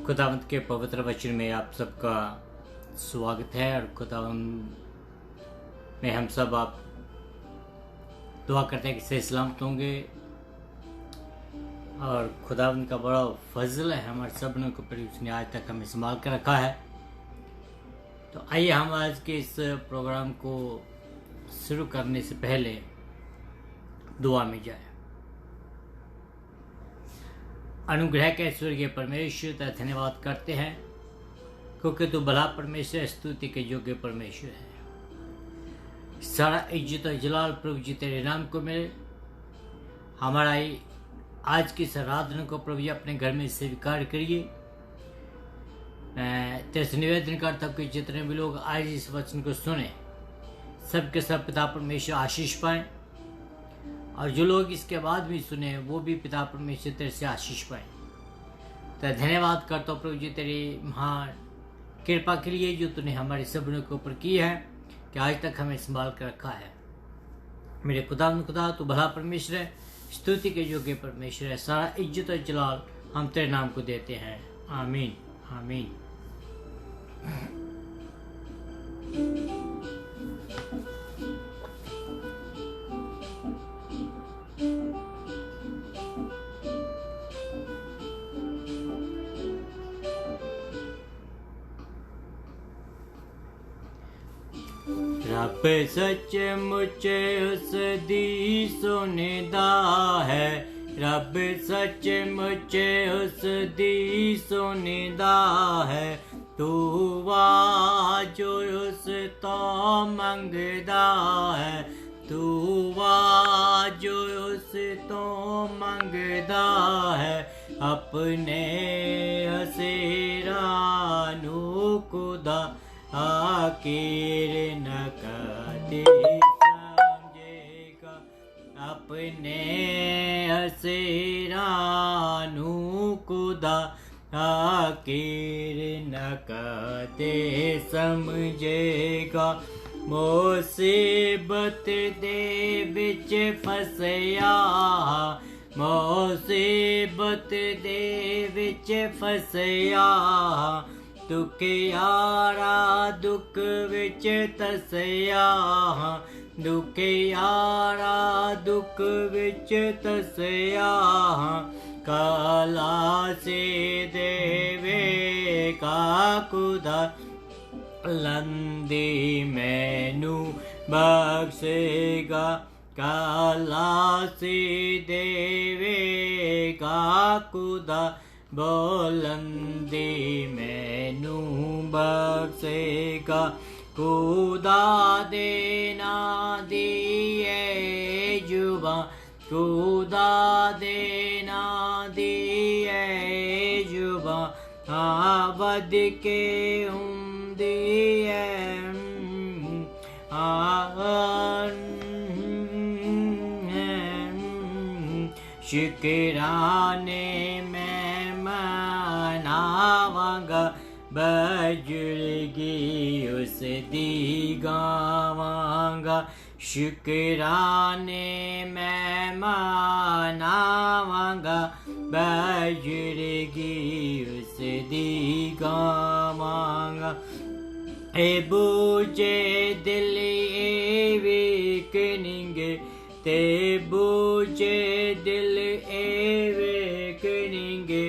खुदावंत के पवित्र वचन में आप सबका स्वागत है। और खुदावंत में हम सब आप दुआ करते हैं कि सही सलामत होंगे। और खुदावंत का बड़ा फजल है हमारे सबनों के ऊपर, उसने आज तक हमें संभाल कर रखा है। तो आइए हम आज के इस प्रोग्राम को शुरू करने से पहले दुआ में जाए। अनुग्रह के स्वर्गीय परमेश्वर का धन्यवाद करते हैं, क्योंकि तू भला परमेश्वर, स्तुति के योग्य परमेश्वर है। सारा इज्जत और जलाल प्रभु जी तेरे नाम को मिले। हमारा आज की इस आराधना को प्रभु जी अपने घर में स्वीकार करिए। मैं तेरे से निवेदन करता हूँ कि जितने भी लोग आज इस वचन को सुने, सबके सब पिता परमेश्वर आशीष पाएं, और जो लोग इसके बाद भी सुने वो भी पिता परमेश्वर तेरे से आशीष पाएं। तो धन्यवाद करता हूँ प्रभु जी तेरी महान कृपा के लिए जो तूने हमारे सबनों के ऊपर की है, कि आज तक हमें संभाल कर रखा है। मेरे खुदा तू भला परमेश्वर है, स्तुति के योग्य परमेश्वर है। सारा इज्जत और जलाल हम तेरे नाम को देते हैं। आमीन आमीन। रब सचमुच उस दी सुनदा है, रब सचमुच उस दी सुनदा है। तू वाह जो उस तो मंगदा है, तू वाह जो उस तो मंगदा है। अपने असेरा नू खुदा आखिर न कदे समझेगा। अपने असेरा नू खुदा आखिर न कदे समझेगा। मुसीबत दे विच फसया, मुसीबत दे विच फसया। दुख यारा दुख विच तसया, दुख यारा दुख विच तसया। काला से देवे का खुदा लंदी मैनू बख्शेगा। काला से देवे का खुदा बुलंदी मैनू बख्शेगा। खुदा देना दिए जुबां, खुदा देना दिए जुबां। बद के हुंदी है शुकराने में मनावांगा। बजुर्गी उस दी गावांगा। शुकराने में मनावांगा। बजुर्गी उस दी गावांगा। ए बूझे दिल ए वेकनिंगे, ते बूझे दिल ए वेकनिंगे।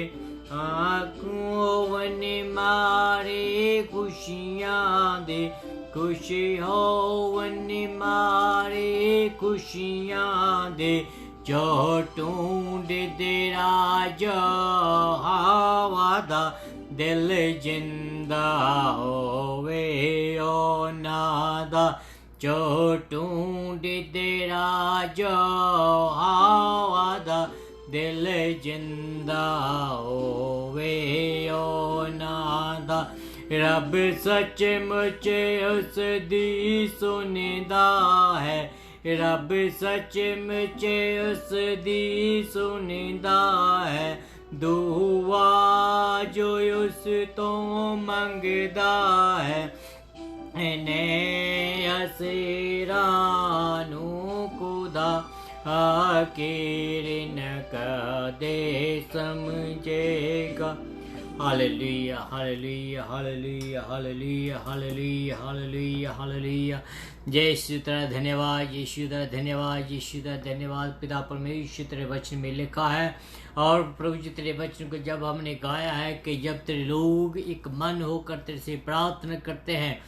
आँखों वन मारे खुशियाँ दे, खुशी हो वन मारे खुशियाँ दे। जो ढूंढ तेरा जो हवादा, दिल जिंदा होवे ओ नादा। जो ढूंढ तेरा जो हवादा, दिल जिंदा होवे ओ नादा। रब सचमुच उस दी सुनदा है, रब सचमुच उस दी सुनदा है। दुआ जो उस तो मंगदा है। ने असेरा नू खुदा आखिर न कदे समझेगा। Hallelujah hallelujah hallelujah hallelujah hallelujah hallelujah hallelujah. जय यीशु तेरा धन्यवाद, यीशु तेरा धन्यवाद, यीशु तेरा धन्यवाद। पिता परमेश्वर तेरे वचन में लिखा है और प्रभु जी तेरे वचन को जब हमने गाया है कि जब तेरे लोग एक मन होकर तेरे से प्रार्थना करते हैं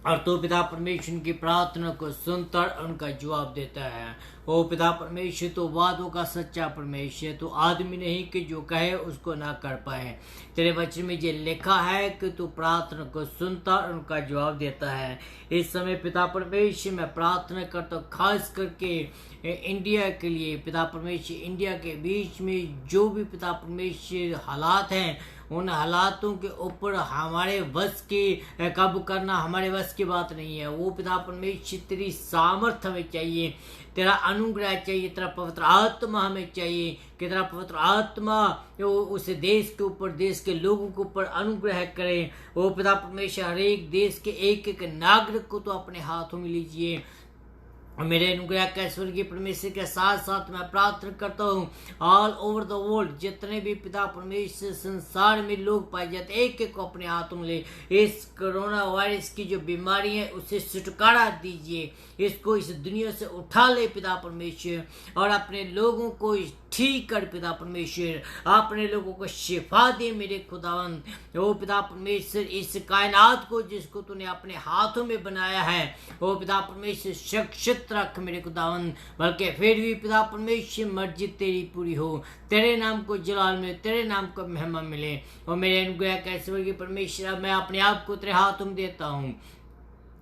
और तो पिता परमेश्वर उनकी प्रार्थना को सुनता और उनका जवाब देता है। ओ पिता परमेश्वर तो वादों का सच्चा परमेश्वर, तो आदमी नहीं कि जो कहे उसको ना कर पाए। तेरे वचन में ये लिखा है कि तू प्रार्थना को सुनता और उनका जवाब देता है। इस समय पिता परमेश्वर मैं प्रार्थना करता हूँ खास करके इंडिया के लिए। पिता परमेश्वर इंडिया के बीच में जो भी पिता परमेश्वर हालात हैं, उन हालातों के ऊपर हमारे वश की काबू करना हमारे वश की बात नहीं है। वो पिता परमेश्वर तेरी सामर्थ्य हमें चाहिए, तेरा अनुग्रह चाहिए, तेरा पवित्र आत्मा हमें चाहिए कि तेरा पवित्र आत्मा उस देश के ऊपर, देश के लोगों के ऊपर अनुग्रह करे। वो पिता परमेश्वर हर एक देश के एक एक नागरिक को तो अपने हाथों में लीजिए। मेरे अनुग्रह का स्वर्गीय परमेश्वर के साथ साथ मैं प्रार्थना करता हूँ ऑल ओवर द वर्ल्ड जितने भी पिता परमेश्वर संसार में लोग पाए जाते, एक एक को अपने हाथों में ले। इस कोरोना वायरस की जो बीमारी है उसे छुटकारा दीजिए, इसको इस दुनिया से उठा ले पिता परमेश्वर, और अपने लोगों को ठीक कर पिता परमेश्वर, अपने लोगों को शिफा दे मेरे खुदावंद। ओ पिता परमेश्वर इस कायनात को जिसको तूने अपने हाथों में बनाया है, ओ पिता परमेश्वर सुरक्षित रख मेरे खुदावंद। बल्कि फिर भी पिता परमेश्वर मर्जी तेरी पूरी हो, तेरे नाम को जलाल मिले, तेरे नाम को महिमा मिले। और मेरे अनुग्रह कैसे वर्गीय परमेश्वर मैं अपने आप को तेरे हाथों में देता हूँ।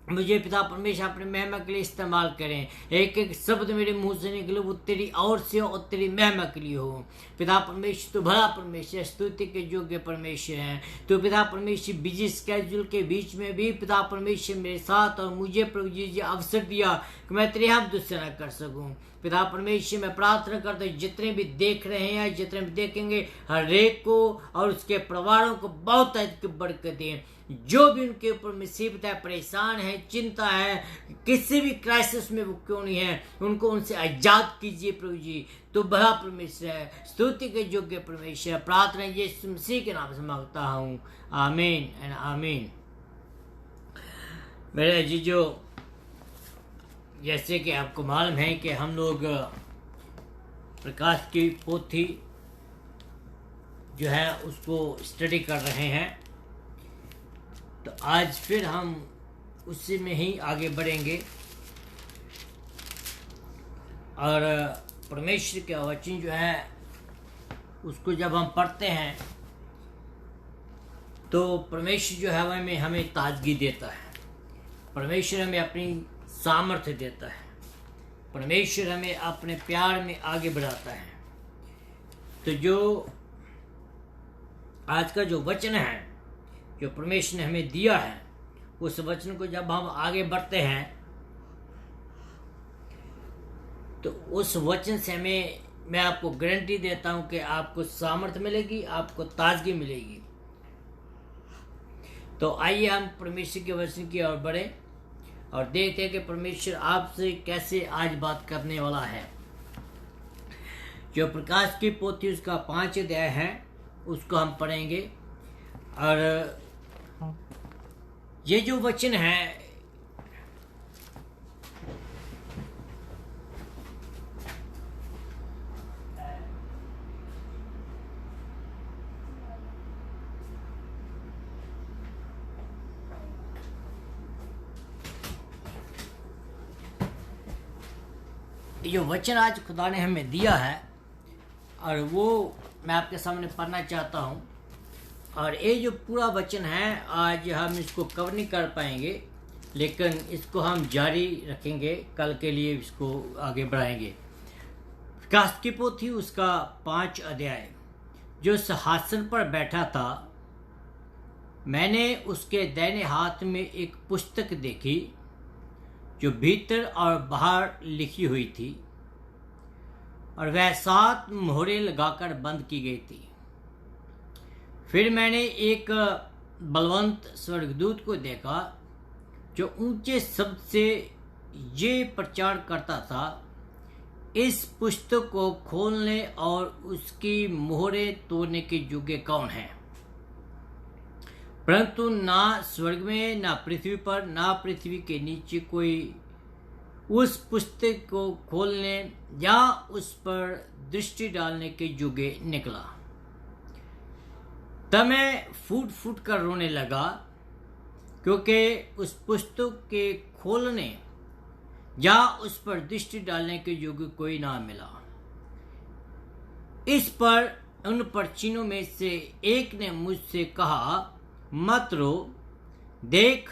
मुझे पिता परमेश्वर अपने महिमा के लिए इस्तेमाल करें। एक एक शब्द मेरे मुंह से निकले वो तेरी ओर से और तेरी महिमा के लिए हो। पिता परमेश्वर तो भला परमेश्वर, स्तुति के योग्य परमेश्वर हैं। तो पिता परमेश्वर बिजी स्केड्यूल के बीच में भी पिता परमेश्वर मेरे साथ और मुझे प्रभु जी अवसर दिया कि मैं तेरे हम दूसरा न कर सकूं। पिता परमेश्वर मैं प्रार्थना करता हूँ जितने भी देख रहे हैं, जितने भी देखेंगे, हर एक को और उसके परिवारों को बहुत अधिक बरकत दें। जो भी उनके ऊपर मुसीबत है, परेशान है, चिंता है, किसी भी क्राइसिस में वो क्यों नहीं है, उनको उनसे आजाद कीजिए प्रभु जी। तो बड़ा परमेश्वर है, स्तुति के योग्य परमेश्वर। प्रार्थना यीशु मसीह के नाम से मांगता हूँ, आमीन एंड आमीन। मेरे जीजो, जैसे कि आपको मालूम है कि हम लोग प्रकाश की पोथी जो है उसको स्टडी कर रहे हैं, तो आज फिर हम उसी में ही आगे बढ़ेंगे और परमेश्वर का वचन जो है उसको जब हम पढ़ते हैं तो परमेश्वर जो है हमें ताजगी देता है, परमेश्वर हमें अपनी सामर्थ्य देता है, परमेश्वर हमें अपने प्यार में आगे बढ़ाता है। तो जो आज का जो वचन है जो परमेश्वर ने हमें दिया है, उस वचन को जब हम आगे बढ़ते हैं तो उस वचन से मैं आपको गारंटी देता हूं कि आपको सामर्थ्य मिलेगी, आपको ताजगी मिलेगी। तो आइए हम परमेश्वर के वचन की ओर बढ़े और देखते हैं कि परमेश्वर आपसे कैसे आज बात करने वाला है। जो प्रकाश की पोथी उसका 5 अध्याय है उसको हम पढ़ेंगे। और ये जो वचन है जो वचन आज खुदा ने हमें दिया है और वो मैं आपके सामने पढ़ना चाहता हूँ। और ये जो पूरा वचन है आज हम इसको कवर नहीं कर पाएंगे, लेकिन इसको हम जारी रखेंगे, कल के लिए इसको आगे बढ़ाएंगे। प्रकाश की पोथी उसका 5 अध्याय। जो सिंहासन पर बैठा था, मैंने उसके दाहिने हाथ में एक पुस्तक देखी जो भीतर और बाहर लिखी हुई थी और वह 7 मोहरें लगाकर बंद की गई थी। फिर मैंने एक बलवंत स्वर्गदूत को देखा जो ऊंचे शब्द से ये प्रचार करता था, इस पुस्तक को खोलने और उसकी मोहरें तोड़ने के योग्य कौन है। परंतु ना स्वर्ग में, ना पृथ्वी पर, ना पृथ्वी के नीचे कोई उस पुस्तक को खोलने या उस पर दृष्टि डालने के योग्य निकला। तब मैं फूट फूट कर रोने लगा, क्योंकि उस पुस्तक के खोलने या उस पर दृष्टि डालने के योग्य कोई ना मिला। इस पर उन पर्चिनों में से एक ने मुझसे कहा, मत रो, देख,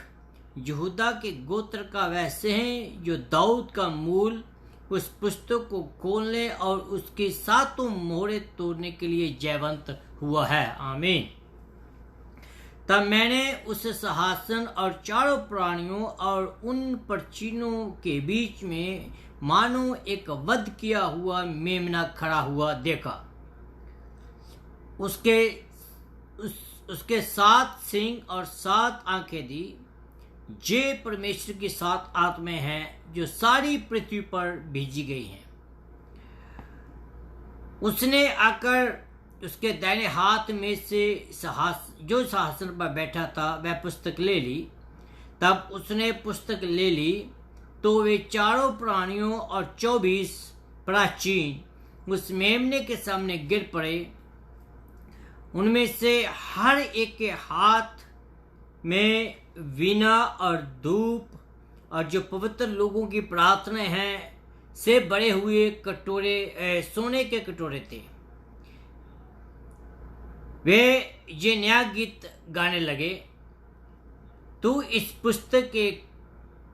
यहूदा के गोत्र का वह सिंह जो दाऊद का मूल उस पुस्तक को खोलने और उसकी 7 मोहरें तोड़ने के लिए जयवंत हुआ है। आमीन। तब मैंने उस सिंहासन और चारों प्राणियों और उन पर्चिनों के बीच में मानो एक वध किया हुआ मेमना खड़ा हुआ देखा। उसके 7 सींग और 7 आंखें दी। जे परमेश्वर की 7 आत्माएं हैं जो सारी पृथ्वी पर भेजी गई हैं। उसने आकर उसके दाहिने हाथ में से जो सिंहासन पर बैठा था वह पुस्तक ले ली। तब उसने पुस्तक ले ली तो वे चारों प्राणियों और 24 प्राचीन उस मेमने के सामने गिर पड़े। उनमें से हर एक के हाथ में वीणा और धूप और जो पवित्र लोगों की प्रार्थनाएं हैं से बड़े हुए कटोरे, सोने के कटोरे थे। वे ये नया गीत गाने लगे, तू इस पुस्तक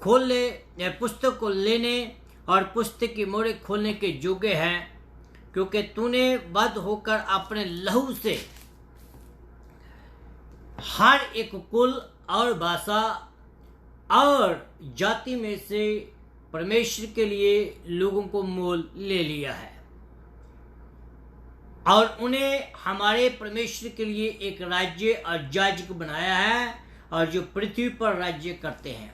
को लेने और पुस्तक की मोहरें खोलने के योग्य है, क्योंकि तूने वध होकर अपने लहू से हर एक कुल और भाषा और जाति में से परमेश्वर के लिए लोगों को मोल ले लिया है और उन्हें हमारे परमेश्वर के लिए एक राज्य और याजक बनाया है और जो पृथ्वी पर राज्य करते हैं।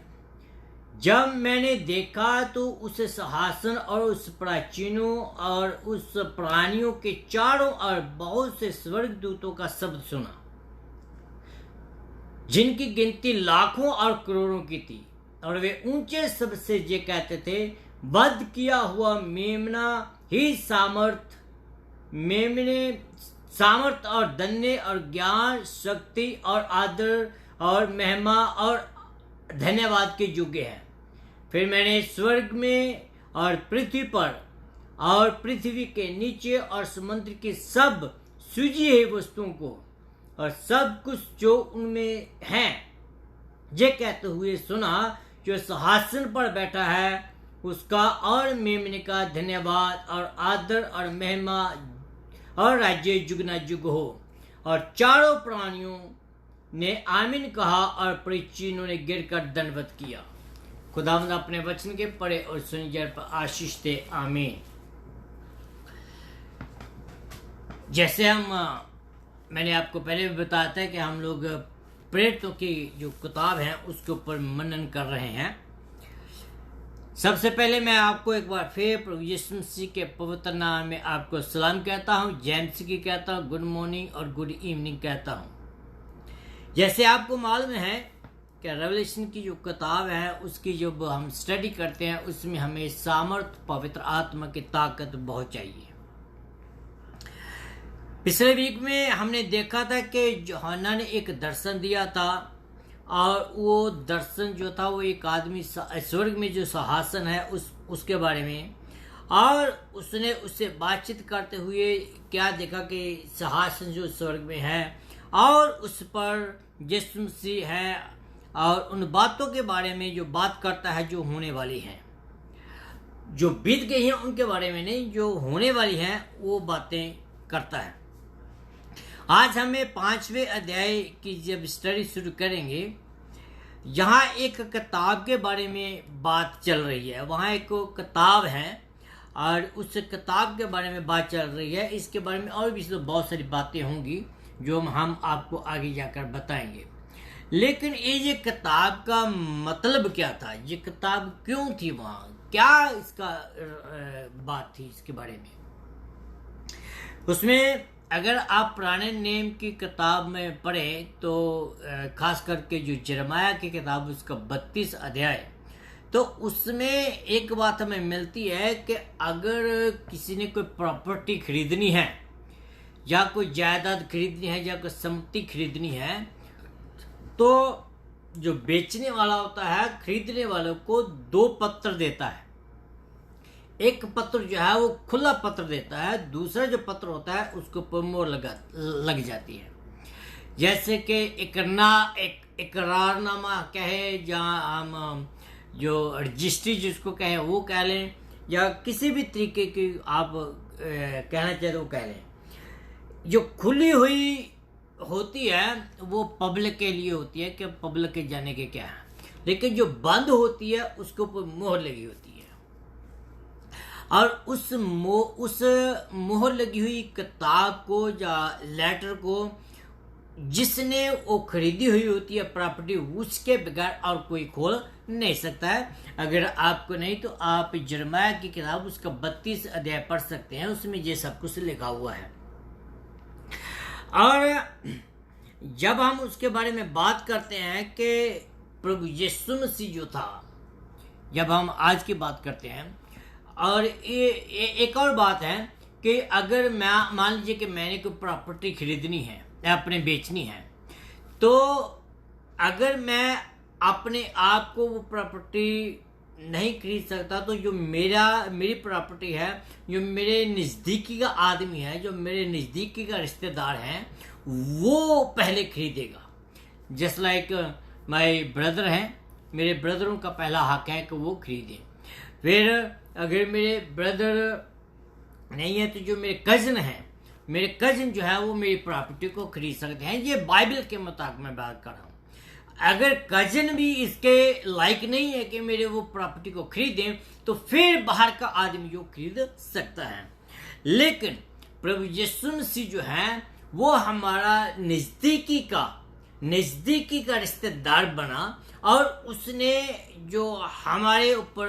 जब मैंने देखा तो उस सिंहासन और उस प्राचीनों और उस प्राणियों के चारों और बहुत से स्वर्गदूतों का शब्द सुना, जिनकी गिनती लाखों और करोड़ों की थी, और वे ऊंचे शब्द से ये कहते थे, वध किया हुआ मेमना ही सामर्थ और धन्य और ज्ञान, शक्ति और आदर और महिमा और धन्यवाद के योग्य है। फिर मैंने स्वर्ग में और पृथ्वी पर और पृथ्वी के नीचे और समुद्र की सब सूजी हुई वस्तुओं को और सब कुछ जो उनमें है ये कहते हुए सुना, जो सिंहासन पर बैठा है उसका और मेमने का धन्यवाद और आदर और महिमा और राज्य जुगना जुग हो। और चारों प्राणियों ने आमीन कहा और परिचीनों ने गिरकर दंडवत किया। खुदावंद अपने वचन के पढ़े और सुनी जाने पर आशीष दे। आमीन। जैसे मैंने आपको पहले भी बताया था कि हम लोग प्रेरितों की जो किताब है उसके ऊपर मनन कर रहे हैं। सबसे पहले मैं आपको एक बार फिर प्रभु यीशु मसीह के पवित्र नाम में आपको सलाम कहता हूँ, जेम्स की कहता हूँ, गुड मॉर्निंग और गुड इवनिंग कहता हूँ। जैसे आपको मालूम है कि रेवलेशन की जो किताब है उसकी जब हम स्टडी करते हैं उसमें हमें सामर्थ पवित्र आत्मा की ताकत बहुत चाहिए। पिछले वीक में हमने देखा था कि यूहन्ना ने एक दर्शन दिया था और वो दर्शन जो था वो एक आदमी स्वर्ग में जो सिंहासन है उसके बारे में, और उसने उससे बातचीत करते हुए क्या देखा कि सिंहासन जो स्वर्ग में है और उस पर यीशु मसीह है और उन बातों के बारे में जो बात करता है जो होने वाली हैं, जो बीत गई हैं उनके बारे में नहीं, जो होने वाली हैं वो बातें करता है। आज हमें 5वें अध्याय की जब स्टडी शुरू करेंगे, यहाँ एक किताब के बारे में बात चल रही है। वहाँ एक किताब है और उस किताब के बारे में बात चल रही है। इसके बारे में और भी तो बहुत सारी बातें होंगी जो हम आपको आगे जाकर बताएंगे। लेकिन ये किताब का मतलब क्या था, ये किताब क्यों थी वहाँ, क्या इसका बात थी इसके बारे में। उसमें अगर आप पुराने नेम की किताब में पढ़ें तो खास करके जो यिर्मयाह की किताब उसका 32 अध्याय, तो उसमें एक बात हमें मिलती है कि अगर किसी ने कोई प्रॉपर्टी खरीदनी है या कोई जायदाद खरीदनी है या कोई संपत्ति खरीदनी है, तो जो बेचने वाला होता है खरीदने वालों को 2 पत्र देता है। एक पत्र जो है वो खुला पत्र देता है, दूसरा जो पत्र होता है उसको ऊपर मोहर लग जाती है। जैसे कि इकरारनामा कहे, जहाँ हम जो रजिस्ट्री जिसको कहें वो कह लें, या किसी भी तरीके की आप कहना चाहते वो कह लें। जो खुली हुई होती है वो पब्लिक के लिए होती है कि पब्लिक के जाने के क्या है, लेकिन जो बंद होती है उसके ऊपर मोहर लगी होती है। और उस मोहर लगी हुई किताब को या लेटर को जिसने वो खरीदी हुई होती है प्रॉपर्टी, उसके बगैर और कोई खोल नहीं सकता है। अगर आपको नहीं तो आप यिर्मयाह की किताब उसका 32 अध्याय पढ़ सकते हैं, उसमें ये सब कुछ लिखा हुआ है। और जब हम उसके बारे में बात करते हैं कि प्रभु यीशु मसीह जो था, जब हम आज की बात करते हैं, और ये एक और बात है कि अगर मैं मान लीजिए कि मैंने कोई प्रॉपर्टी खरीदनी है या अपने बेचनी है, तो अगर मैं अपने आप को वो प्रॉपर्टी नहीं खरीद सकता, तो जो मेरी प्रॉपर्टी है, जो मेरे नज़दीकी का आदमी है, जो मेरे नज़दीकी का रिश्तेदार है, वो पहले खरीदेगा। जस्ट लाइक माय ब्रदर हैं, मेरे ब्रदरों का पहला हक है कि वो खरीदें। फिर अगर मेरे ब्रदर नहीं है तो जो मेरे कज़न हैं, मेरे कज़न जो है वो मेरी प्रॉपर्टी को खरीद सकते हैं। ये बाइबल के मुताबिक मैं बात कर रहा हूँ। अगर कज़न भी इसके लायक नहीं है कि मेरे वो प्रॉपर्टी को खरीदें, तो फिर बाहर का आदमी जो खरीद सकता है। लेकिन प्रभु यीशु मसीह जो है वो हमारा नज़दीकी का रिश्तेदार बना, और उसने जो हमारे ऊपर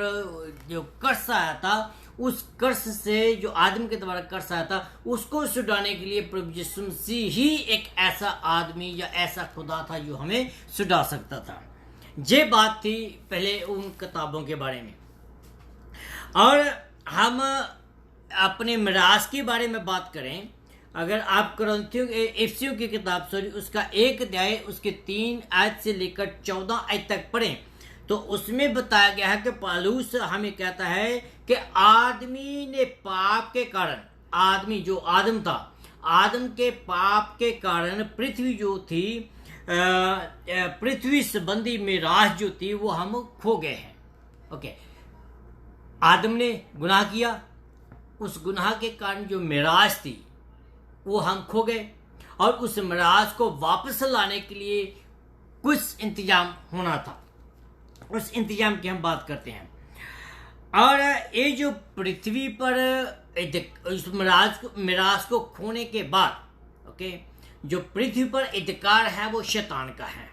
जो कर्ज आया था, उस कर्ज से जो आदमी के द्वारा कर्ज आया था उसको छुड़ाने के लिए प्रभु यीशु मसीह ही एक ऐसा आदमी या ऐसा खुदा था जो हमें छुड़ा सकता था। ये बात थी पहले उन किताबों के बारे में। और हम अपने मिरास के बारे में बात करें, अगर आप इफिसियों की किताब उसका 1 अध्याय उसके 3 आयत से लेकर 14 आयत तक पढ़ें, तो उसमें बताया गया है कि पौलुस हमें कहता है कि आदमी ने पाप के कारण, आदमी जो आदम था, आदम के पाप के कारण पृथ्वी जो थी, पृथ्वी संबंधी मिरास जो थी वो हम खो गए हैं। ओके, आदम ने गुनाह किया, उस गुनाह के कारण जो मिरास थी वो हम खो गए, और उस मिरास को वापस लाने के लिए कुछ इंतजाम होना था। उस इंतजाम की हम बात करते हैं। और ये जो पृथ्वी पर इस मिरास को खोने के बाद, ओके, जो पृथ्वी पर अधिकार है वो शैतान का है।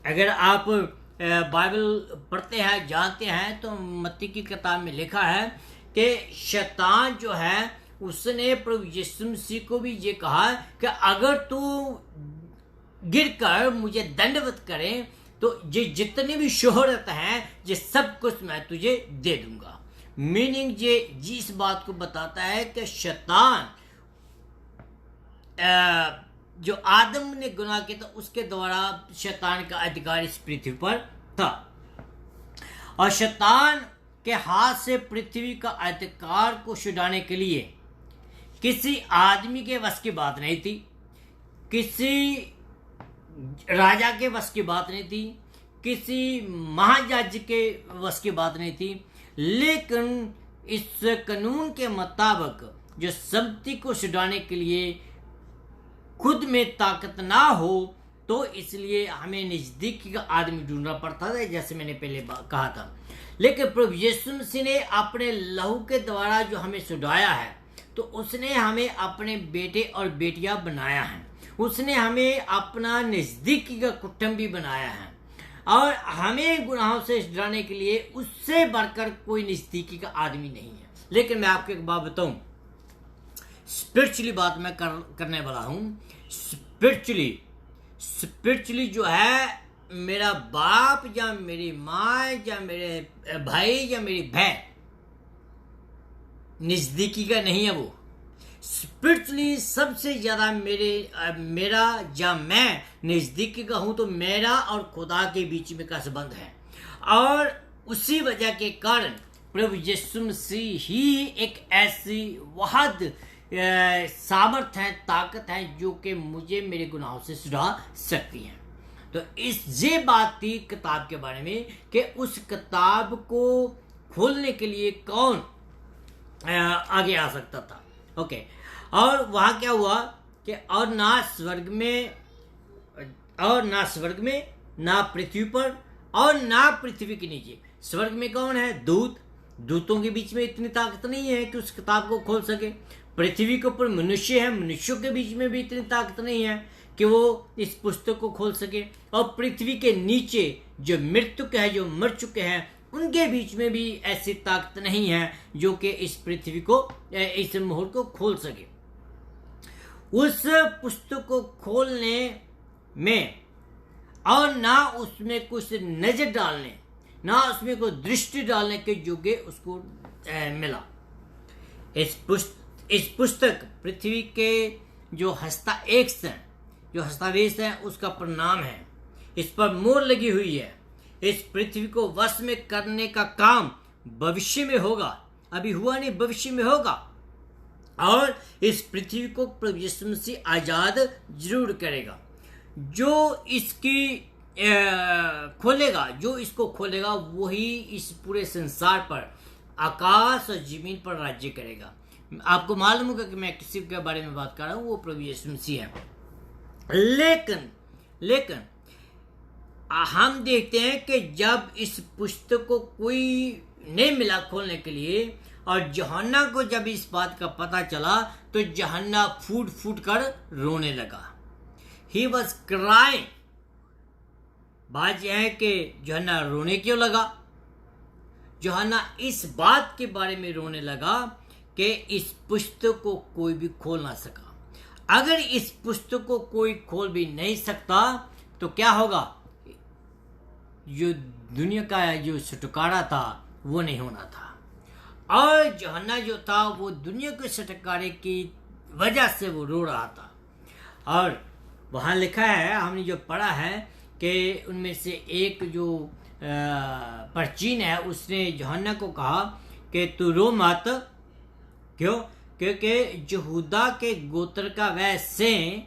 अगर आप बाइबल पढ़ते हैं, जानते हैं, तो मत्ती की किताब में लिखा है कि शैतान जो है उसने प्रभु यीशु मसीह को भी ये कहा कि अगर तू गिरकर मुझे दंडवत करे तो ये जितनी भी शोहरत है ये सब कुछ मैं तुझे दे दूंगा। मीनिंग ये जिस बात को बताता है कि शैतान जो आदम ने गुनाह किया था उसके द्वारा शैतान का अधिकार इस पृथ्वी पर था, और शैतान के हाथ से पृथ्वी का अधिकार को छुड़ाने के लिए किसी आदमी के वश की बात नहीं थी, किसी राजा के वश की बात नहीं थी, किसी महाजज के वश की बात नहीं थी। लेकिन इस कानून के मुताबिक जो संपत्ति को छुड़ाने के लिए खुद में ताकत ना हो, तो इसलिए हमें नजदीकी का आदमी ढूंढना पड़ता था, जैसे मैंने पहले कहा था। लेकिन प्रभु यीशु मसीह ने अपने लहू के द्वारा जो हमें छुड़ाया है, तो उसने हमें अपने बेटे और बेटियां बनाया है, उसने हमें अपना नजदीकी का कुटुंबी बनाया है, और हमें गुनाहों से छुड़ाने के लिए उससे बढ़कर कोई नजदीकी का आदमी नहीं है। लेकिन मैं आपको एक बात बताऊं, स्पिरिचुअली बात मैं करने वाला हूँ। स्पिरिचुअली जो है, मेरा बाप या मेरी माँ या मेरे भाई या मेरी बहन नजदीकी का नहीं है। वो स्पिरिचुअली सबसे ज्यादा मेरा या मैं नजदीकी का हूं, तो मेरा और खुदा के बीच में का संबंध है। और उसी वजह के कारण प्रभु यीशु मसीह ही एक ऐसी वहद सामर्थ है, ताकत है, जो कि मुझे मेरे गुनाहों से छुड़ा सकती है। तो ये बात थी किताब के बारे में कि उस किताब को खोलने के लिए कौन आगे आ सकता था। ओके, और वहां क्या हुआ कि और ना स्वर्ग में ना पृथ्वी पर और ना पृथ्वी के नीचे। स्वर्ग में कौन है? दूतों के बीच में इतनी ताकत नहीं है कि उस किताब को खोल सके। पृथ्वी के ऊपर मनुष्य है, मनुष्यों के बीच में भी इतनी ताकत नहीं है कि वो इस पुस्तक को खोल सके। और पृथ्वी के नीचे जो मृतक है, जो मर चुके हैं, उनके बीच में भी ऐसी ताकत नहीं है जो कि इस पृथ्वी को, इस मोहर को खोल सके। उस पुस्तक को खोलने में और ना उसमें कुछ नजर डालने, ना उसमें कोई दृष्टि डालने के योग्य उसको मिला। इस पुस्तक पृथ्वी के जो हस्तावेश है उसका परिणाम है। इस पर मोहर लगी हुई है। इस पृथ्वी को वश में करने का काम भविष्य में होगा, अभी हुआ नहीं, भविष्य में होगा। और इस पृथ्वी को प्रभु यीशु मसीह आजाद जरूर करेगा। जो इसको खोलेगा वही इस पूरे संसार पर, आकाश और जमीन पर राज्य करेगा। आपको मालूम होगा कि मैं किसी के बारे में बात कर रहा हूं, वो प्रभु यीशु मसीह है। लेकिन हम देखते हैं कि जब इस पुस्तक को कोई नहीं मिला खोलने के लिए, और यूहन्ना को जब इस बात का पता चला, तो यूहन्ना फूट कर रोने लगा। He was crying. बात यह है कि यूहन्ना रोने क्यों लगा? यूहन्ना इस बात के बारे में रोने लगा कि इस पुस्तक को कोई भी खोल ना सका। अगर इस पुस्तक को कोई खोल भी नहीं सकता तो क्या होगा? जो दुनिया का जो छुटकारा था वो नहीं होना था। और यूहन्ना जो था वो दुनिया के छुटकारे की वजह से वो रो रहा था। और वहाँ लिखा है, हमने जो पढ़ा है, कि उनमें से एक जो परचीन है, उसने यूहन्ना को कहा कि तू रो मत। क्यों? क्योंकि यहूदा के गोत्र का वह सिंह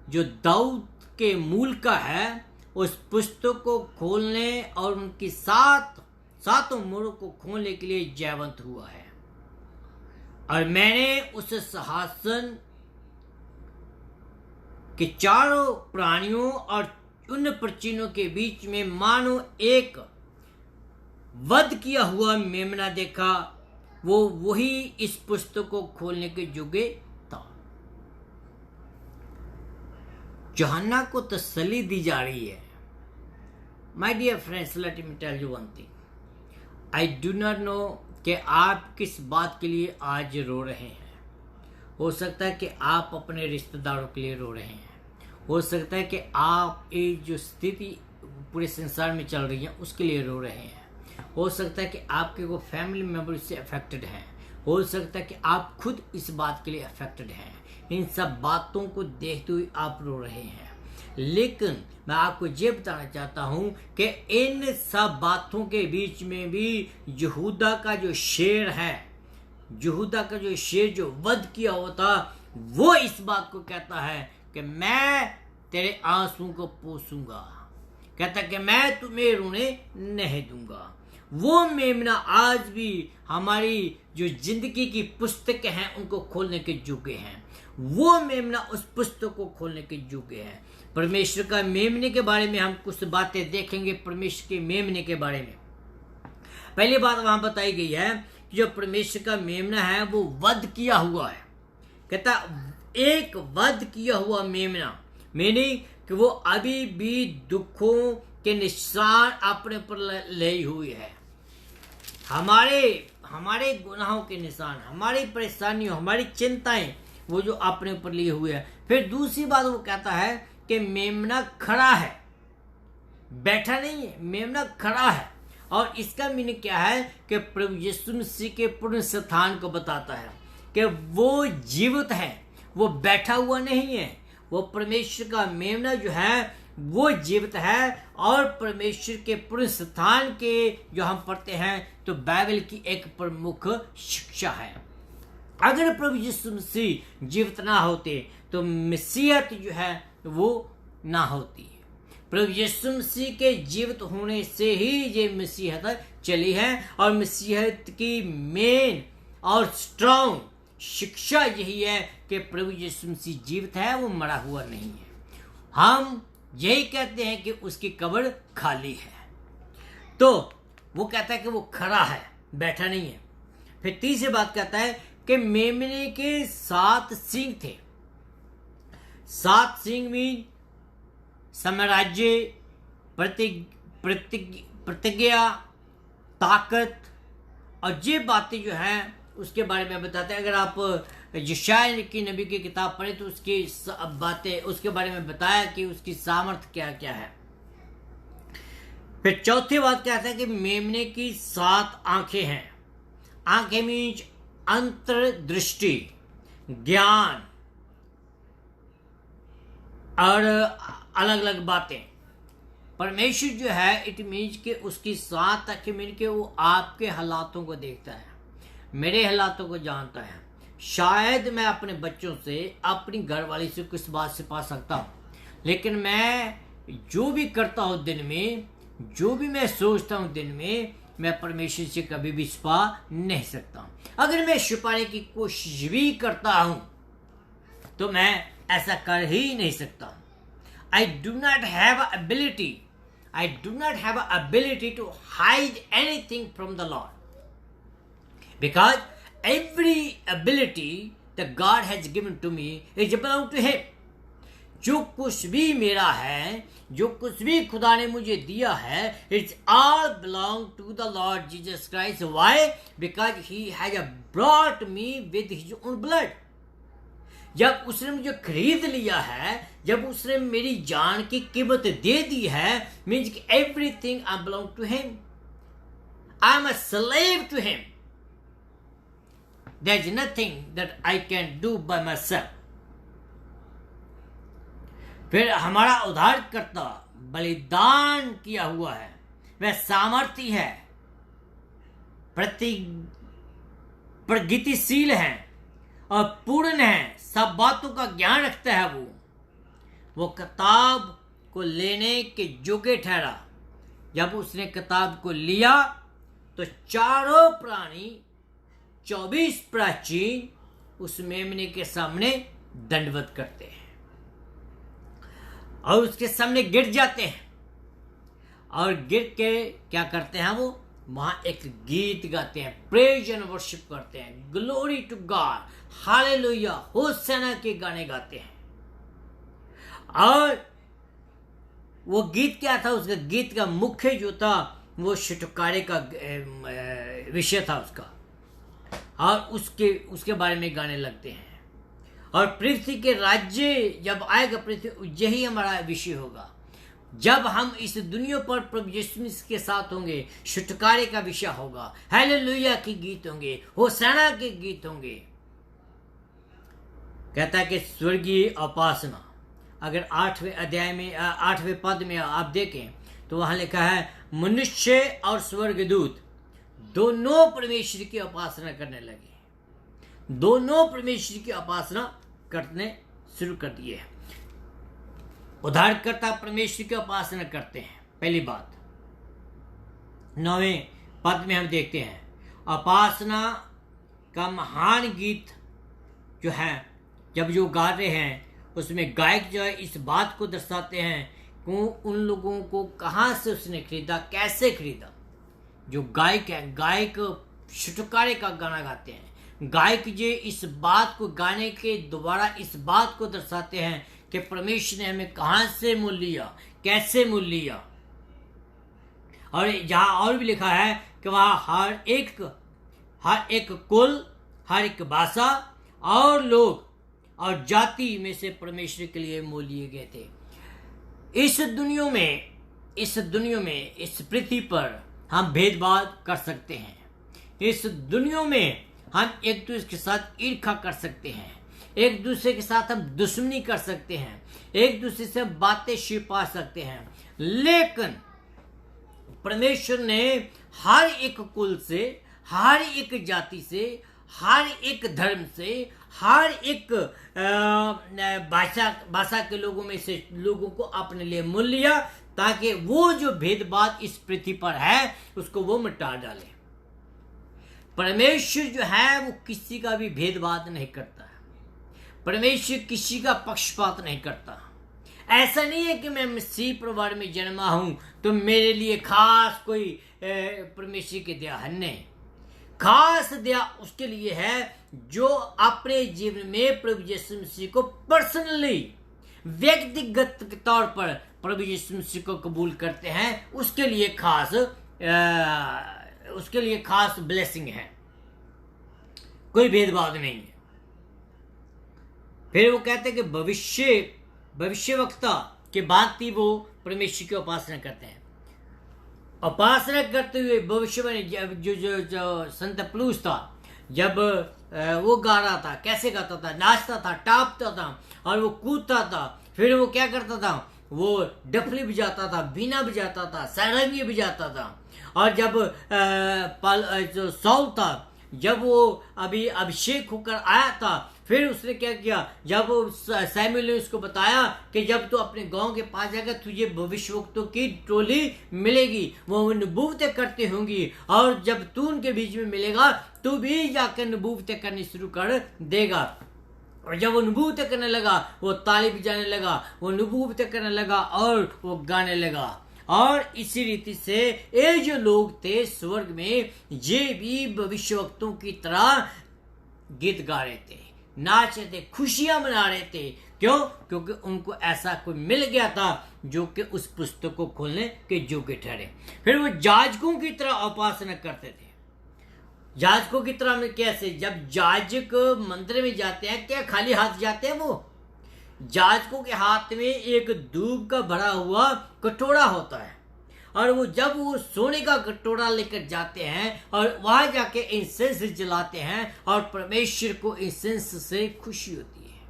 जो दाऊद के मूल का है, उस पुस्तक को खोलने और उनकी सातों मोहरों को खोलने के लिए जयवंत हुआ है। और मैंने उस सिंहासन के चारों प्राणियों और उन परचीनों के बीच में मानो एक वध किया हुआ मेमना देखा। वही इस पुस्तक को खोलने के योग्य था। यूहन्ना को तसल्ली दी जा रही है। My dear friends, let me tell you one thing. I do not know कि आप किस बात के लिए आज रो रहे हैं। हो सकता है कि आप अपने रिश्तेदारों के लिए रो रहे हैं। हो सकता है कि आप ये जो स्थिति पूरे संसार में चल रही है उसके लिए रो रहे हैं। हो सकता है कि आपके वो फैमिली मेंबर इससे अफेक्टेड हैं। हो सकता है कि आप खुद इस बात के लिए अफेक्टेड हैं। इन सब बातों को देखते हुए आप रो रहे हैं। लेकिन मैं आपको ये बताना चाहता हूं कि इन सब बातों के बीच में भी यहूदा का जो शेर है, यहूदा का जो शेर जो वध किया होता, वो इस बात को कहता है कि मैं तेरे आंसू को पोंछूंगा। कहता कि मैं तुम्हें रोने नहीं दूंगा। वो मेमना आज भी हमारी जो जिंदगी की पुस्तक हैं उनको खोलने के योग्य हैं। वो मेमना उस पुस्तक को खोलने के योग्य है। परमेश्वर का मेमने के बारे में हम कुछ बातें देखेंगे। परमेश्वर के मेमने के बारे में पहली बात वहां बताई गई है कि जो परमेश्वर का मेमना है वो वध किया हुआ है। कहता एक वध किया हुआ मेमना, मीनिंग कि वो अभी भी दुखों के निशान अपने पर ली हुई है। हमारे गुनाहों के निशान, हमारी परेशानियों, हमारी चिंताएं वो जो अपने ऊपर लिए हुए है। फिर दूसरी बात वो कहता है कि मेमना खड़ा है, बैठा नहीं है, मेमना खड़ा है। और इसका मीनिंग क्या है कि प्रभु यीशु मसीह के पुण्य स्थान को बताता है कि वो जीवित है, वो बैठा हुआ नहीं है। वो परमेश्वर का मेमना जो है वो जीवित है। और परमेश्वर के पुण्य स्थान के जो हम पढ़ते हैं तो बाइबल की एक प्रमुख शिक्षा है। अगर प्रभु यीशु मसीह जीवित ना होते तो मसीहत जो है वो ना होती। प्रभु यीशु मसीह के जीवित होने से ही ये मसीहत चली है। और मसीहत की मेन और स्ट्रॉन्ग शिक्षा यही है कि प्रभु यीशु मसीह जीवित है, वो मरा हुआ नहीं है। हम यही कहते हैं कि उसकी कब्र खाली है। तो वो कहता है कि वो खड़ा है, बैठा नहीं है। फिर तीसरी बात कहता है कि मेमने के 7 सींग थे। 7 सींग मीन साम्राज्य, प्रतिज्ञा, ताकत और ये बातें जो हैं उसके बारे में बताते हैं। अगर आप यशायाह की नबी की किताब पढ़े तो उसकी बातें उसके बारे में बताया कि उसकी सामर्थ्य क्या क्या है। फिर चौथी बात कहता है कि मेमने की 7 आंखें हैं। आंखें मीन्स अंतर्दृष्टि, ज्ञान और अलग अलग बातें। परमेश्वर जो है इट मीन्स के उसकी 7 आंखें मिल के वो आपके हालातों को देखता है, मेरे हालातों को जानता है। शायद मैं अपने बच्चों से, अपनी घरवाली से कुछ बात छिपा सकता हूँ, लेकिन मैं जो भी करता हूँ दिन में, जो भी मैं सोचता हूँ दिन में, मैं परमेश्वर से कभी भी छिपा नहीं सकता। अगर मैं छिपाने की कोशिश भी करता हूँ तो मैं ऐसा कर ही नहीं सकता। I do not have ability to hide anything from the Lord, because every ability that God has given to me is belong to Him. जो कुछ भी मेरा है, जो कुछ भी खुदा ने मुझे दिया है, it's all belong to the Lord Jesus Christ. Why? Because He has brought me with His own blood. जब उसने मुझे खरीद लिया है, जब उसने मेरी जान की कीमत दे दी है, means everything I belong to Him. I am a slave to Him. There is nothing that I can do by myself. फिर हमारा उद्धारकर्ता बलिदान किया हुआ है, वह सामर्थी है, प्रगतिशील है और पूर्ण है, सब बातों का ज्ञान रखता है। वो किताब को लेने के योग्य ठहरा। जब उसने किताब को लिया तो चारों प्राणी 24 प्राचीन उस मेमने के सामने दंडवत करते हैं और उसके सामने गिर जाते हैं। और गिर के क्या करते हैं, वो वहां एक गीत गाते हैं, प्रेज एंड वर्शिप करते हैं, ग्लोरी टू गॉड, हालेलुया, होशाना के गाने गाते हैं। और वो गीत क्या था, उसका गीत का मुख्य जो था वो छुटकारे का विषय था उसका, और उसके बारे में गाने लगते हैं। और पृथ्वी के राज्य जब आएगा, पृथ्वी यही हमारा विषय होगा। जब हम इस दुनिया पर प्रभु यीशु मसीह के साथ होंगे, छुटकारे का विषय होगा, हालेलुया के गीत होंगे, होशाना के गीत होंगे। कहता है कि स्वर्गीय उपासना, अगर 8वें अध्याय में 8वें पद में आप देखें तो वहां लिखा है, मनुष्य और स्वर्गदूत दोनों परमेश्वर की उपासना करने लगे। दोनों परमेश्वर की उपासना करने शुरू कर दिए हैं। उद्धारकर्ता परमेश्वर की उपासना करते हैं। पहली बात 9वें पद में हम देखते हैं, उपासना का महान गीत जो है, जब जो गा रहे हैं उसमें गायक जो है इस बात को दर्शाते हैं कि उन लोगों को कहाँ से उसने खरीदा, कैसे खरीदा। जो गायक है, गायक छुटकारे का गाना गाते हैं। गायक जो इस बात को गाने के द्वारा इस बात को दर्शाते हैं कि परमेश्वर ने हमें कहाँ से मोल लिया, कैसे मोल लिया। और जहाँ और भी लिखा है कि वहाँ हर एक कुल, हर एक भाषा और लोग और जाति में से परमेश्वर के लिए मोल लिए गए थे। इस दुनिया में इस पृथ्वी पर हम भेदभाव कर सकते हैं। इस दुनिया में हम एक दूसरे के साथ ईर्ष्या कर सकते हैं, एक दूसरे के साथ हम दुश्मनी कर सकते हैं, एक दूसरे से बातें छिपा सकते हैं, लेकिन परमेश्वर ने हर एक कुल से, हर एक जाति से, हर एक धर्म से, हर एक भाषा के लोगों में से लोगों को अपने लिए मोल लिया, ताकि वो जो भेदभाव इस पृथ्वी पर है उसको वो मिटा डाले। परमेश्वर जो है वो किसी का भी भेदभाव नहीं करता है। परमेश्वर किसी का पक्षपात नहीं करता। ऐसा नहीं है कि मैं मसीह परिवार में जन्मा हूं तो मेरे लिए खास कोई परमेश्वर की दया है। नहीं, खास दया उसके लिए है जो अपने जीवन में प्रभु यीशु मसीह को पर्सनली, व्यक्तिगत तौर पर प्रभु यीशु मसीह को कबूल करते हैं। उसके लिए खास ब्लेसिंग है, कोई भेदभाव नहीं है। फिर वो कहते हैं कि भविष्यवक्ता के बाद ही वो परमेश्वर की उपासना करते हैं। उपासना करते हुए भविष्यवाणी जो संत पौलुस था, जब वो गा रहा था, कैसे गाता था? नाचता था, टापता था और वो कूदता था। फिर वो क्या करता था? वो डफली बजाता था, बीना बजाता था, सारंगी बजाता था। और जब जो सौल था, जब वो अभी अभिषेक होकर आया था, फिर उसने क्या किया? जब सैमुएल ने उसको बताया कि जब तू अपने गांव के पास जाएगा तुझे भविष्यवक्तों की टोली मिलेगी, वो नबूवतें करते होंगी, और जब तू उनके बीच में मिलेगा तू भी जाकर नबूवतें करनी शुरू कर देगा। और जब वो नबूवतें करने लगा, वो ताली बजाने लगा, वो नबूवतें करने लगा और वो गाने लगा। और इसी रीति से ये जो लोग थे स्वर्ग में, ये भी भविष्यवक्तों की तरह गीत गा रहे थे, नाच रहे थे, खुशियां मना रहे थे। क्यों? क्योंकि उनको ऐसा कोई मिल गया था जो कि उस पुस्तक को खोलने के योग्य ठहरे। फिर वो याजकों की तरह उपासना करते थे। याजकों की तरह में कैसे? जब याजक मंदिर में जाते हैं, क्या खाली हाथ जाते हैं? वो याजकों के हाथ में एक दूब का भरा हुआ कटोरा होता है, और वो जब वो सोने का कटोरा लेकर जाते हैं और वहां जाके इंसेंस जलाते हैं, और परमेश्वर को इंसेंस से खुशी होती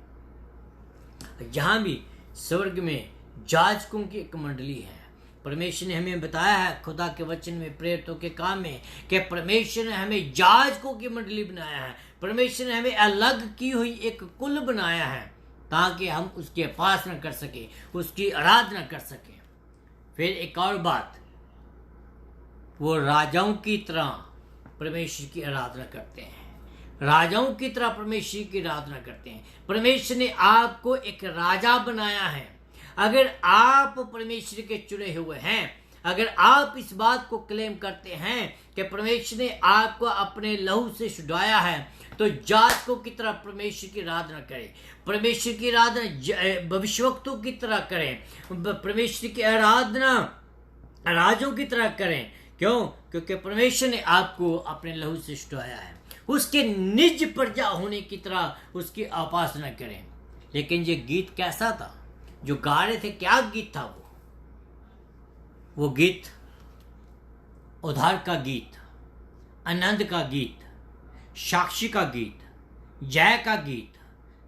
है। जहां भी स्वर्ग में याजकों की एक मंडली है। परमेश्वर ने हमें बताया है खुदा के वचन में, प्रेरितों के काम में, कि परमेश्वर ने हमें याजकों की मंडली बनाया है। परमेश्वर ने हमें अलग की हुई एक कुल बनाया है, ताकि हम उसकी उपासना कर सके, उसकी आराधना कर सके। फिर एक और बात, वो राजाओं की तरह परमेश्वर की आराधना करते हैं। राजाओं की तरह परमेश्वर की आराधना करते हैं। परमेश्वर ने आपको एक राजा बनाया है। अगर आप परमेश्वर के चुने हुए हैं, अगर आप इस बात को क्लेम करते हैं कि परमेश्वर ने आपको अपने लहू से छुड़ाया है, तो याजकों की तरह परमेश्वर की आराधना करें। परमेश्वर की आराधना भविष्यवक्तों की तरह करें। परमेश्वर की आराधना राजों की तरह करें। क्यों? क्योंकि परमेश्वर ने आपको अपने लहू से छुड़ाया है। उसके निज प्रजा होने की तरह उसकी उपासना करें। लेकिन ये गीत कैसा था जो गा रहे थे? क्या गीत था वो गीत उद्धार का गीत, आनंद का गीत, साक्षी का गीत, जय का गीत,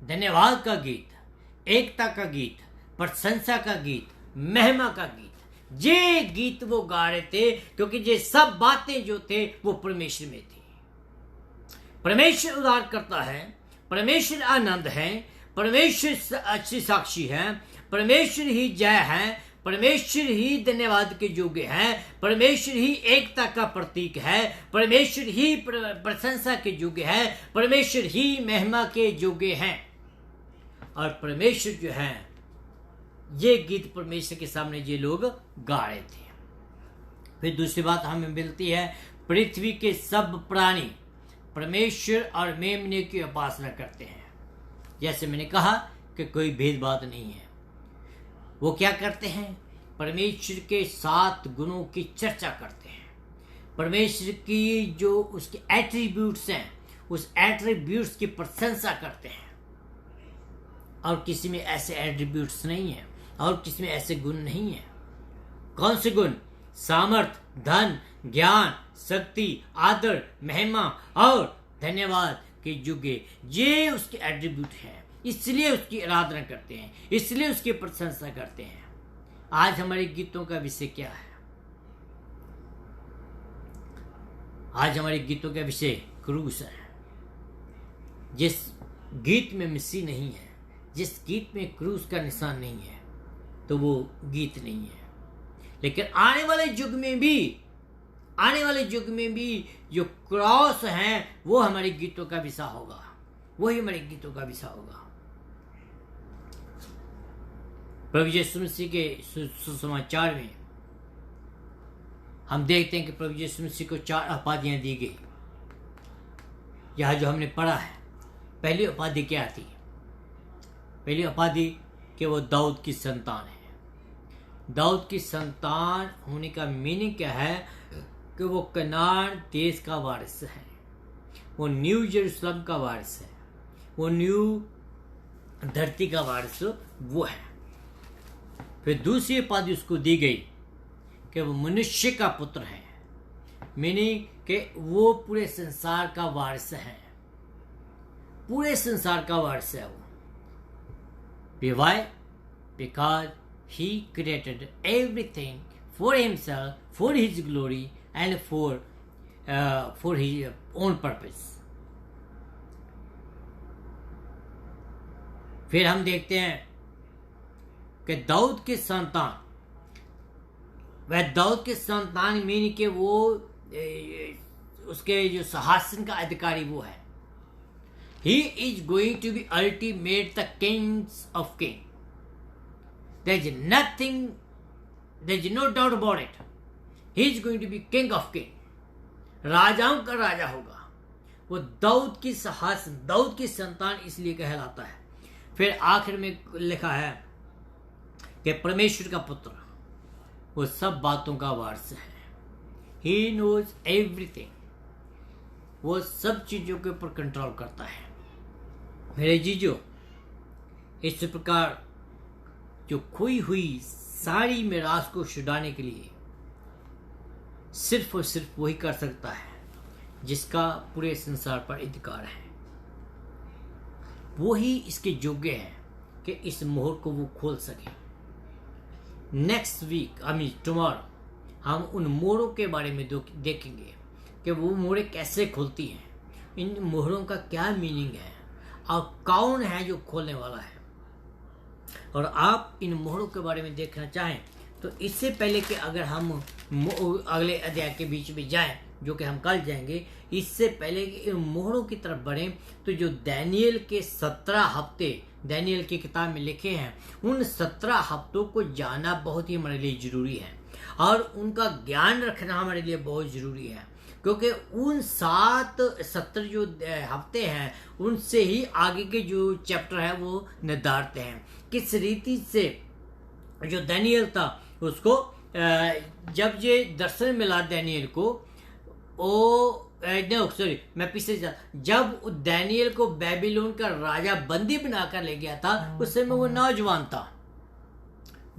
धन्यवाद का गीत, एकता का गीत, प्रशंसा का गीत, महिमा का गीत। ये गीत वो गा रहे थे क्योंकि ये सब बातें जो थे वो परमेश्वर में थी। परमेश्वर उद्धार करता है, परमेश्वर आनंद है, परमेश्वर अच्छी साक्षी है, परमेश्वर ही जय है, परमेश्वर ही धन्यवाद के योग्य है, परमेश्वर ही एकता का प्रतीक है, परमेश्वर ही प्रशंसा के योग्य है, परमेश्वर ही महिमा के योग्य है। और परमेश्वर जो है, ये गीत परमेश्वर के सामने ये लोग गा रहे थे। फिर दूसरी बात हमें मिलती है, पृथ्वी के सब प्राणी परमेश्वर और मेमने की उपासना करते हैं। जैसे मैंने कहा कि कोई भेदभाव नहीं है। वो क्या करते हैं? परमेश्वर के 7 गुणों की चर्चा करते हैं। परमेश्वर की जो उसके एट्रीब्यूट्स हैं, उस एट्रीब्यूट्स की प्रशंसा करते हैं। और किसी में ऐसे एट्रीब्यूट्स नहीं है, और किसी में ऐसे गुण नहीं है। कौन से गुण? सामर्थ्य, धन, ज्ञान, शक्ति, आदर, महिमा और धन्यवाद के योग्य, ये उसके एट्रीब्यूट हैं। इसलिए उसकी आराधना करते हैं, इसलिए उसकी प्रशंसा करते हैं। आज हमारे गीतों का विषय क्या है? आज हमारे गीतों का विषय क्रूस है। जिस गीत में मसीह नहीं है, जिस गीत में क्रूस का निशान नहीं है, तो वो गीत नहीं है। लेकिन आने वाले युग में भी जो क्रॉस है वो हमारे गीतों का विषय होगा, वही हमारे गीतों का विषय होगा। प्रभु यीशु मसीह के सुसमाचार में हम देखते हैं कि प्रभु यीशु मसीह को 4 उपाधियां दी गई। यह जो हमने पढ़ा है, पहली उपाधि क्या थी? पहली उपाधि कि वो दाऊद की संतान है। दाऊद की संतान होने का मीनिंग क्या है? कि वो कनान देश का वारिस है, वो न्यू यरूशलेम का वारिस है, वो न्यू धरती का वारिस वो है। फिर दूसरी उपाधि उसको दी गई कि वो मनुष्य का पुत्र है, मीनिंग कि वो पूरे संसार का वारिस है, पूरे संसार का वारिस है वो। Why? Because he created everything for himself, for his glory and for his own purpose. फिर हम देखते हैं कि दाऊद के संतान, वह दाऊद के संतान मीन के वो उसके जो सिंहासन का अधिकारी वो है। He is going to be ultimate the kings of king. There is no doubt about it. He is going to be king of king. राजाओं का राजा होगा वो। दाऊद की सिंहासन, दाऊद की संतान इसलिए कहलाता है। फिर आखिर में लिखा है कि परमेश्वर का पुत्र, वो सब बातों का वारिस है। He knows everything. वो सब चीजों के ऊपर कंट्रोल करता है। मेरे जीजो, इस प्रकार जो खोई हुई सारी मिरास को छुड़ाने के लिए सिर्फ और सिर्फ वही कर सकता है जिसका पूरे संसार पर अधिकार है। वो ही इसके योग्य है कि इस मोहर को वो खोल सके। नेक्स्ट वीक टुमारो हम उन मोहरों के बारे में देखेंगे कि वो मोहरें कैसे खुलती हैं, इन मोहरों का क्या मीनिंग है और कौन है जो खोलने वाला है। और आप इन मोहरों के बारे में देखना चाहें तो इससे पहले कि अगर हम अगले अध्याय के बीच में जाएं, जो कि हम कल जाएंगे, इससे पहले कि इन मोहरों की तरफ बढ़ें, तो जो दानियल के 17 हफ्ते दानियल की किताब में लिखे हैं, उन 17 हफ्तों को जानना बहुत ही हमारे लिए जरूरी है और उनका ज्ञान रखना हमारे लिए बहुत जरूरी है। क्योंकि उन 17 जो हफ्ते हैं उनसे ही आगे के जो चैप्टर है वो निर्धारित हैं। किस रीति से जो दानियल था उसको जब ये दर्शन मिला दानियल को, मैं पीछे जब दानियल को बेबीलोन का राजा बंदी बनाकर ले गया था, उस समय वो नौजवान था,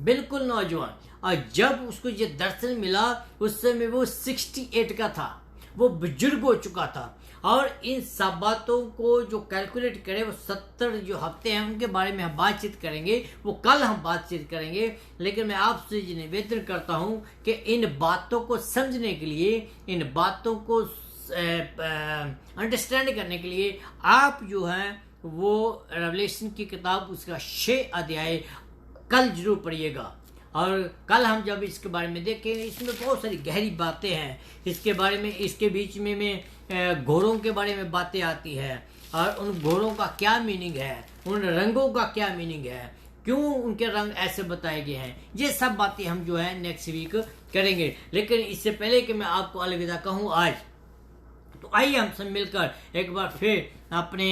बिल्कुल नौजवान। और जब उसको ये दर्शन मिला उस समय वो 68 का था, वो बुजुर्ग हो चुका था। और इन सब बातों को जो कैलकुलेट करें, वो 70 जो हफ्ते हैं उनके बारे में हम बातचीत करेंगे, वो कल हम बातचीत करेंगे। लेकिन मैं आपसे ये निवेदन करता हूं कि इन बातों को समझने के लिए, इन बातों को अंडरस्टैंड करने के लिए आप जो है वो रेवलेशन की किताब उसका 6 अध्याय कल जरूर पढ़िएगा। और कल हम जब इसके बारे में देखेंगे, इसमें बहुत सारी गहरी बातें हैं इसके बारे में। इसके बीच में घोड़ों के बारे में बातें आती है और उन घोड़ों का क्या मीनिंग है, उन रंगों का क्या मीनिंग है, क्यों उनके रंग ऐसे बताए गए हैं, ये सब बातें हम जो है नेक्स्ट वीक करेंगे। लेकिन इससे पहले कि मैं आपको अलविदा कहूँ आज, तो आइए हम सब मिलकर एक बार फिर अपने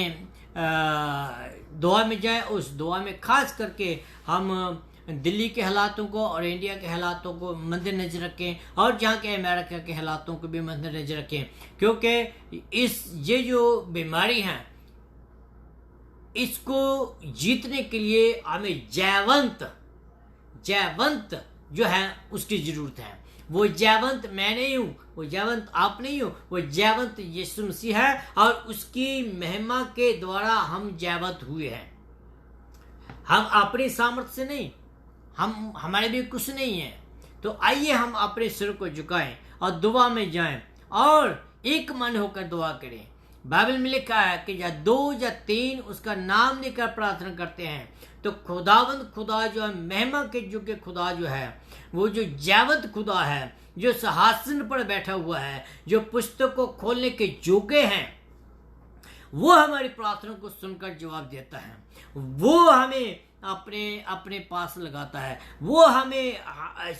दुआ में जाए। उस दुआ में खास करके हम दिल्ली के हालातों को और इंडिया के हालातों को मद्देनजर रखें और जहाँ के अमेरिका के हालातों को भी मद्देनजर रखें, क्योंकि ये जो बीमारी है इसको जीतने के लिए हमें जयवंत जो है उसकी जरूरत है। वो जयवंत मैं नहीं हूं, वो जयवंत आप नहीं हो, वो जयवंत यीशु मसीह है और उसकी महिमा के द्वारा हम जयवंत हुए हैं। हम अपनी सामर्थ्य से नहीं, हमारे भी कुछ नहीं है। तो आइए हम अपने सिर को झुकाएं और दुआ में जाएं और एक मन होकर दुआ करें। बाइबल में लिखा है कि या 2 या 3 उसका नाम लेकर प्रार्थना करते हैं तो खुदावंद खुदा जो है, महिमा के योग्य खुदा जो है, वो जो जयवंत खुदा है, जो सिंहासन पर बैठा हुआ है, जो पुस्तक को खोलने के योग्य हैं, वो हमारी प्रार्थना को सुनकर जवाब देता है। वो हमें अपने पास लगाता है, वो हमें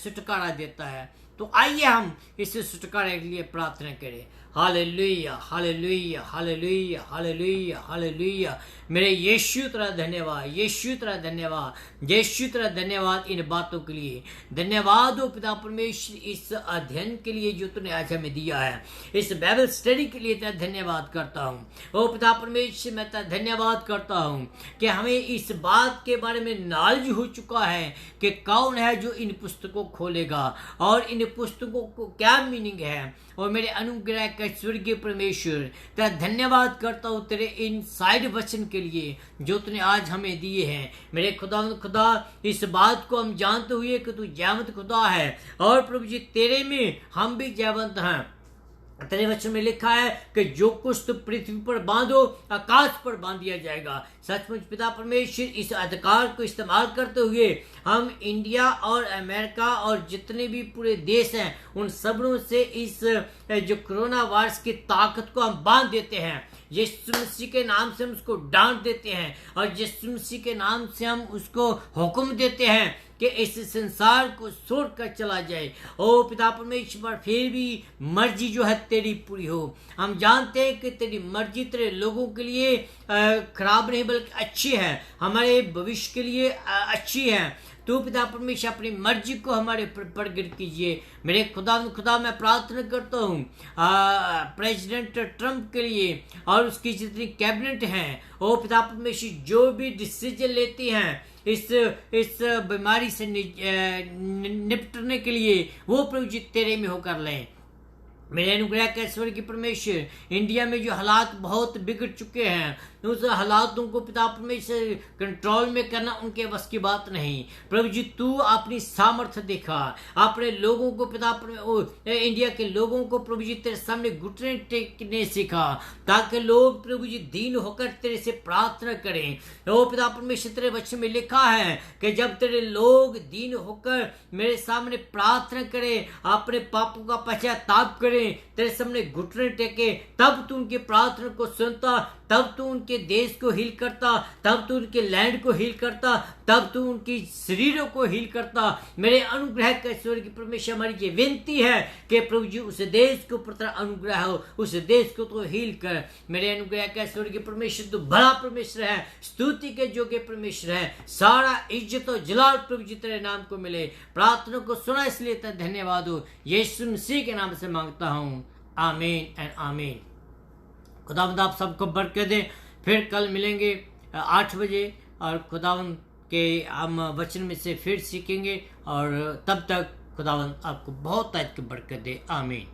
छुटकारा देता है। तो आइए हम इस छुटकारे के लिए प्रार्थना करें। Hallelujah, hallelujah, hallelujah, hallelujah, hallelujah. मेरे यीशु तेरा धन्यवाद, यीशु तेरा धन्यवाद, यीशु तेरा धन्यवाद इन बातों के लिए। धन्यवाद हो पिता परमेश्वर इस अध्ययन के लिए जो तूने आज हमें दिया है, इस बाइबल स्टडी के लिए तेरा धन्यवाद करता हूँ। ओ पिता परमेश्वर मैं तेरा धन्यवाद करता हूँ कि हमें इस बात के बारे में नॉलेज हो चुका है कि कौन है जो इन पुस्तकों खोलेगा और इन पुस्तकों को क्या मीनिंग है। और मेरे अनुग्रह का स्वर्गीय परमेश्वर तेरा धन्यवाद करता हूँ तेरे इन साइड वचन के लिए जो तूने आज हमें दिए हैं। मेरे खुदा इस बात को हम जानते हुए कि तू जयवंत खुदा है और प्रभु जी तेरे में हम भी जयवंत हैं। तेरे वचन में लिखा है कि जो कुछ तो पृथ्वी पर बांधो आकाश पर बांध दिया जाएगा। सचमुच पिता परमेश्वर इस अधिकार को इस्तेमाल करते हुए हम इंडिया और अमेरिका और जितने भी पूरे देश हैं उन सबों से इस जो कोरोना वायरस की ताकत को हम बांध देते हैं। यीशु मसीह के नाम से हम उसको डांट देते हैं और यीशु मसीह के नाम से हम उसको हुक्म देते हैं कि इस संसार को छोड़कर चला जाए। ओ पिता परमेश्वर फिर भी मर्जी जो है तेरी पूरी हो। हम जानते हैं कि तेरी मर्जी तेरे लोगों के लिए खराब नहीं बल्कि अच्छी है, हमारे भविष्य के लिए अच्छी है। तो पिता परमेश्वर अपनी मर्जी को हमारे प्रकट कीजिए। मेरे खुदा मैं प्रार्थना करता हूँ प्रेसिडेंट ट्रंप के लिए और उसकी जितनी कैबिनेट हैं, ओ पिता परमेश्वर जो भी डिसीजन लेती हैं इस बीमारी से निपटने के लिए, वो प्रभु जी तेरे में होकर लें। मेरे अनुग्रह के ईश्वर की परमेश्वर इंडिया में जो हालात बहुत बिगड़ चुके हैं उस हालातों को पिता परमेश्वर कंट्रोल में करना उनके बस की बात नहीं। प्रभु जी तू अपनी सामर्थ्य दिखा, अपने लोगों को पिता इंडिया के लोगों को प्रभु जी तेरे सामने घुटने टेकने सिखा ताकि लोग प्रभु जी दीन होकर तेरे से प्रार्थना करें। ओ पिता परमेश्वर तेरे वचन में लिखा है कि जब तेरे लोग दीन होकर मेरे सामने प्रार्थना करें, अपने पापों का पश्चाताप करें, तेरे सामने घुटने टेके, तब तू उनकी प्रार्थना को सुनता, तब तू उनके देश को हील करता, तब तू उनके लैंड को हील करता, तब तू उनकी शरीरों को हील करता। मेरे अनुग्रह का ईश्वर की परमेश्वर हमारी ये विनती है कि प्रभु जी उस देश के ऊपर तेरा अनुग्रह हो, उस देश को तो हील कर। मेरे अनुग्रह का ईश्वर की परमेश्वर तू बड़ा परमेश्वर है, स्तुति के योग्य परमेश्वर है। सारा इज्जत और जलाल प्रभु जी तेरे नाम को मिले। प्रार्थना को सुना इसलिए तेरा धन्यवाद हो, यीशु मसीह के नाम से मांगता हूँ, आमीन एंड आमीन। खुदावंद आप सबको बरकत दे। फिर कल मिलेंगे 8 बजे और खुदावंद के हम वचन में से फिर सीखेंगे और तब तक खुदावंद आपको बहुत बरकत दे, आमीन।